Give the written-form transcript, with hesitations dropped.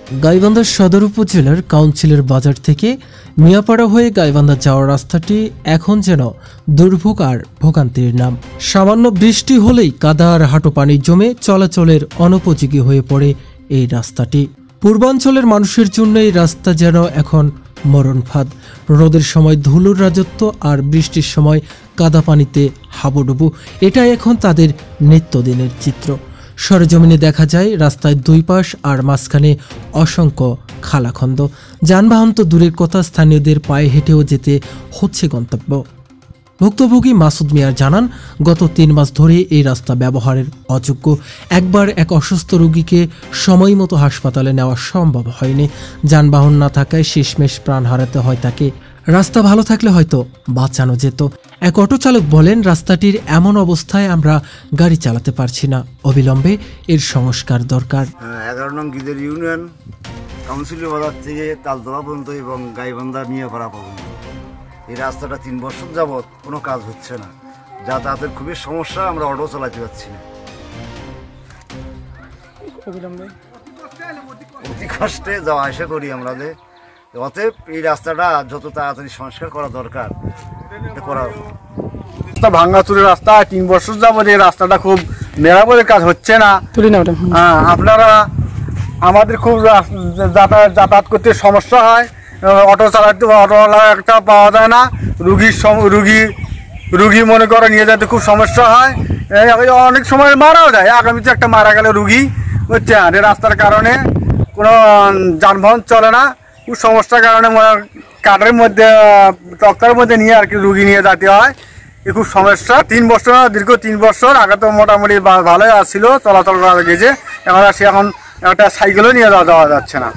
গাইবান্ধা সদর উপজেলার কাউন্সিলের বাজার থেকে মিয়াপাড়া হয়ে গাইবান্ধা যাওয়ার রাস্তাটি এখন যেন দুর্ভোগ আর ভোগান্তির নাম। সামান্য বৃষ্টি হলেই কাদা আর হাঁটু পানি জমে চলাচলের অনুপযোগী হয়ে পড়ে এই রাস্তাটি। পূর্বাঞ্চলের মানুষের জন্য এই রাস্তা যেন এখন মরণ ফাঁদ। রোদের সময় ধুলোর রাজত্ব আর বৃষ্টির সময় কাদা পানিতে হাবুডুবু, এটাই এখন তাদের নিত্যদিনের চিত্র। সরেজমিনে দেখা যায় রাস্তায় দুই পাশ আর মাঝখানে অসংখ্য খালাখন্দ। যানবাহন তো দূরের কথা, স্থানীয়দের পায়ে হেঁটেও যেতে হচ্ছে গন্তব্য। ভুক্তভোগী মাসুদ মিয়ার জানান, গত 3 মাস ধরে এই রাস্তা ব্যবহারের অযোগ্য। একবার এক অসুস্থ রোগীকে সময় মতো হাসপাতালে নেওয়া সম্ভব হয়নি। যানবাহন না থাকায় শেষমেশ প্রাণ হারাতে হয় তাকে। রাস্তা ভালো থাকলে হয়তো বাঁচানো যেত। এক অটো চালক বলেন, রাস্তাটির এমন অবস্থায় আমরা গাড়ি চালাতে পারছি না। অবিলম্বে এর সংস্কার দরকার। 11 নং গিদের ইউনিয়ন কাউন্সিলের বাজার থেকে তালতলা পর্যন্ত এবং গাইবান্ধা মিয়াপাড়া পর্যন্ত এই রাস্তাটা 3 বছর যাবৎ কোনো কাজ হচ্ছে না। যাতায়াতের খুবই সমস্যা, আমরা অটো চালাতে পারছি না। অতি কষ্টে যাওয়া আসা করি আমরা। অতএব এই রাস্তাটা যত তাড়াতাড়ি সংস্কার করা দরকার করা। ভাঙ্গাচুরের রাস্তা 3 বছর যাবৎ এই রাস্তাটা খুব মেরামতের কাজ হচ্ছে না। আপনারা আমাদের খুব যাতায়াত করতে সমস্যা হয়। অটো চালাতে অটোওয়ালা একটা পাওয়া যায় না। রুগী মনে করে নিয়ে যেতে খুব সমস্যা হয়। অনেক সময় মারাও যায়। আগামীতে একটা মারা গেল রুগী, বুঝছেন। এই রাস্তার কারণে কোনো যানবাহন চলে না। খুব সমস্যার কারণে কাঠের মধ্যে টক্কার মধ্যে নিয়ে আর কি রুগী নিয়ে যেতে হয়। এ খুব সমস্যা। 3 বছর, দীর্ঘ 3 বছর আগে তো মোটামুটি ভালোই আসছিল, চলাচল করা গেছে। এখন একটা সাইকেলও নিয়ে যাওয়া যাচ্ছে না।